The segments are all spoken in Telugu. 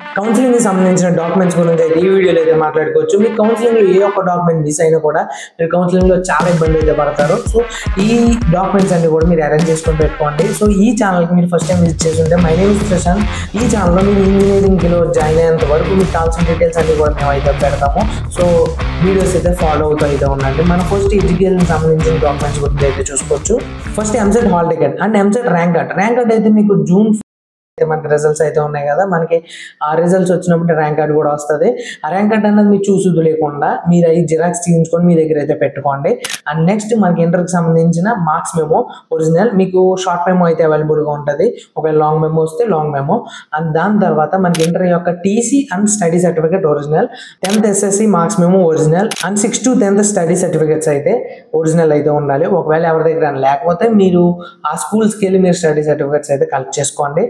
కౌన్సిలింగ్ కి సంబంధించిన డాక్యుమెంట్స్ గురించి అయితే ఈ వీడియోలో అయితే మాట్లాడుకోవచ్చు. మీ కౌన్సిలింగ్ లో ఏ ఒక్క డాక్యుమెంట్ మిస్ అయినా కూడా మీరు కౌన్సిలింగ్ లో చాలా ఇబ్బంది అయితే పడతారు. సో ఈ డాక్యుమెంట్స్ అన్ని కూడా మీరు అరేంజ్ చేసుకొని పెట్టుకోండి. సో ఈ ఛానల్ కి మీరు ఫస్ట్ టైం విజిట్ చేసి ఉంటే మై నేమ్ ఇస్ ప్రశాంత్. ఈ ఛానల్లో మీరు ఇంజనీరింగ్ లో జాయిన్ అయ్యేంత వరకు మీకు కావాల్సిన డీటెయిల్స్ అన్ని కూడా మేము అయితే పెడతాము. సో వీడియోస్ అయితే ఫాలో అవుతూ అయితే ఉండండి. మనం ఫస్ట్ ఎడ్యుకేషన్ సంబంధించిన డాక్యుమెంట్స్ గురించి అయితే చూసుకోవచ్చు. First EAMCET hall ticket and EAMCET rank card అయితే మీకు జూన్ మనకి రిజల్ట్స్ అయితే ఉన్నాయి కదా, మనకి ఆ రిజల్ట్స్ వచ్చినప్పుడు ర్యాంక్ కార్డ్ కూడా వస్తుంది. ఆ ర్యాంక్ కార్డ్ అనేది మీరు చూసుదు లేకుండా మీరు అవి జిరాక్స్ తీయించుకొని మీ దగ్గర అయితే పెట్టుకోండి. అండ్ నెక్స్ట్ మనకి ఇంటర్కి సంబంధించిన మార్క్స్ మెమో ఒరిజినల్, మీకు షార్ట్ మెమో అయితే అవైలబుల్గా ఉంటుంది. ఒకవేళ లాంగ్ మెమో వస్తే లాంగ్ మెమో. అండ్ దాని తర్వాత మనకి ఇంటర్ యొక్క TC and study certificate original, 10th SSC marks memo original and 6th to 10th study certificates అయితే ఒరిజినల్ అయితే ఉండాలి. ఒకవేళ ఎవరి దగ్గర లేకపోతే మీరు ఆ స్కూల్స్కి వెళ్ళి మీరు స్టడీ సర్టిఫికేట్స్ అయితే కలెక్ట్ చేసుకోండి.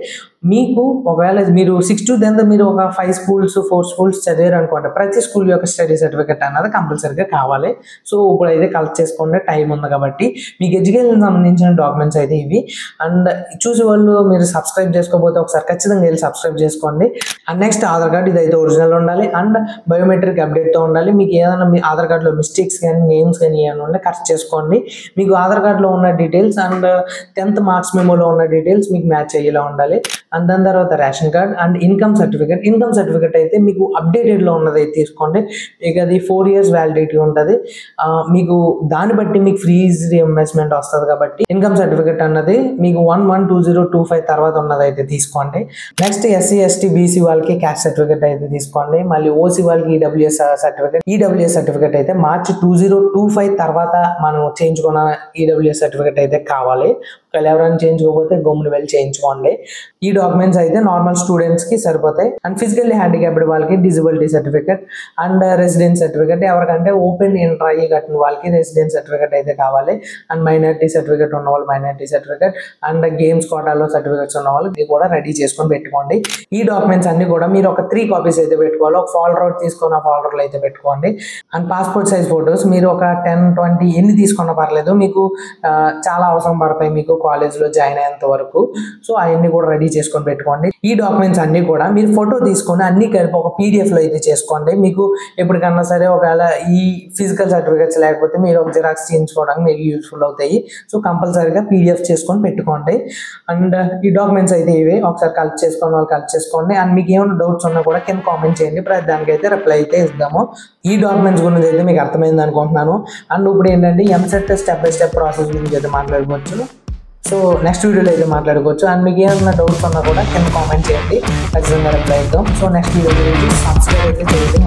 మీకు ఒకవేళ మీరు 6th to 10th మీరు ఒక 5 schools 4 schools చదివారు అనుకోండి, ప్రతి స్కూల్ యొక్క స్టడీ సర్టిఫికేట్ అన్నది కంపల్సరీగా కావాలి. సో ఇప్పుడు అయితే కలెక్ట్ చేసుకోండి, టైం ఉంది కాబట్టి. మీకు ఎడ్యుకేషన్ సంబంధించిన డాక్యుమెంట్స్ అయితే ఇవి. అండ్ చూసే వాళ్ళు మీరు సబ్స్క్రైబ్ చేసుకోకపోతే ఒకసారి ఖచ్చితంగా వెళ్ళి సబ్స్క్రైబ్ చేసుకోండి. అండ్ నెక్స్ట్ ఆధార్ కార్డ్ ఇదైతే ఒరిజినల్ ఉండాలి అండ్ బయోమెట్రిక్ అప్డేట్తో ఉండాలి. మీకు ఏదైనా మీ ఆధార్ కార్డులో మిస్టేక్స్ కానీ నేమ్స్ కానీ ఏమైనా ఉంటే కరెక్ట్ చేసుకోండి. మీకు ఆధార్ కార్డులో ఉన్న డీటెయిల్స్ అండ్ 10th మార్క్స్ మెమోలో ఉన్న డీటెయిల్స్ మీకు మ్యాచ్ అయ్యేలా ఉండాలి. అండ్ దాని తర్వాత ration card and income certificate అయితే మీకు అప్డేటెడ్లో ఉన్నది అయితే తీసుకోండి. మీకు అది 4 years వ్యాలిడిటీ ఉంటుంది. మీకు దాన్ని బట్టి మీకు ఫ్రీజ్ రీఇంబర్స్మెంట్ వస్తుంది కాబట్టి ఇన్కమ్ సర్టిఫికేట్ అన్నది మీకు 1/1/2025 తర్వాత ఉన్నది అయితే తీసుకోండి. నెక్స్ట్ SC ST BC వాళ్ళకి క్యాస్ట్ సర్టిఫికేట్ అయితే తీసుకోండి. మళ్ళీ OC వాళ్ళకి ఈడబ్ల్యూఎస్ సర్టిఫికేట్ అయితే March 2025 తర్వాత మనం చేయించుకున్న ఈడబ్ల్యూఎస్ సర్టిఫికేట్ అయితే కావాలి. ఒకవేళ ఎవరైనా చేయించుకోకపోతే గమ్మున వెళ్ళి చేయించుకోండి. ఈ డాక్యుమెంట్స్ అయితే నార్మల్ స్టూడెంట్స్ కి సరిపోతాయి. అండ్ ఫిజికల్లీ హ్యాండిక్యాప్డ్ వాళ్ళకి disability certificate and residence certificate, ఎవరికంటే ఓపెన్ ఇంటర్ అయ్యి కట్టిన వాళ్ళకి రెసిడెన్స్ సర్టిఫికేట్ అయితే కావాలి. అండ్ మైనారిటీ సర్టిఫికేట్ ఉన్న వాళ్ళు మైనారిటీ సర్టిఫికేట్ అండ్ గేమ్స్ కోటాలో సర్టిఫికేట్స్ ఉన్న వాళ్ళు ఇది కూడా రెడీ చేసుకొని పెట్టుకోండి. ఈ డాక్యుమెంట్స్ అన్ని కూడా మీరు ఒక 3 copies అయితే పెట్టుకోవాలి. ఒక ఫోల్డర్ అవుట్ తీసుకొని ఆ ఫోల్డర్లో అయితే పెట్టుకోండి. అండ్ పాస్పోర్ట్ సైజ్ ఫొటోస్ మీరు ఒక 10, 20 ఎన్ని తీసుకున్నా పర్లేదు, మీకు చాలా అవసరం పడతాయి మీకు కాలేజ్లో జాయిన్ అయ్యేంత వరకు. సో అవన్నీ కూడా రెడీ చేసుకొని పెట్టుకోండి. ఈ డాక్యుమెంట్స్ అన్ని కూడా మీరు ఫోటో తీసుకొని అన్ని కలిపి ఒక PDF లో అయితే చేసుకోండి. మీకు ఎప్పటికన్నా సరే ఒకవేళ ఈ ఫిజికల్ సర్టిఫికేట్స్ లేకపోతే మీరు ఒక జిరాక్స్ చేయించుకోవడానికి మీకు యూస్ఫుల్ అవుతాయి. సో కంపల్సరీగా PDF చేసుకొని పెట్టుకోండి. అండ్ ఈ డాక్యుమెంట్స్ అయితే ఇవే, ఒకసారి కలెక్ట్ చేసుకోండి. అండ్ మీకు ఏమైనా డౌట్స్ ఉన్నా కూడా కింద కామెంట్ చేయండి, దానికైతే రిప్లై అయితే ఇద్దాము. ఈ డాక్యుమెంట్స్ గురించి అయితే మీకు అర్థమైంది అనుకుంటున్నాను. అండ్ ఇప్పుడు ఏంటంటే EAMCET step by step process గురించి అయితే మాట్లాడుకోవచ్చు. సో నెక్స్ట్ వీడియోలో అయితే మాట్లాడుకోవచ్చు. అండ్ మీకు ఏమైనా డౌట్స్ ఉన్నా కూడా కింద కామెంట్ చేయండి, ఖచ్చితంగా రిప్లై ఇద్దాం. సో నెక్స్ట్ వీడియో గురించి సబ్స్క్రైబ్ అయితే చేయండి.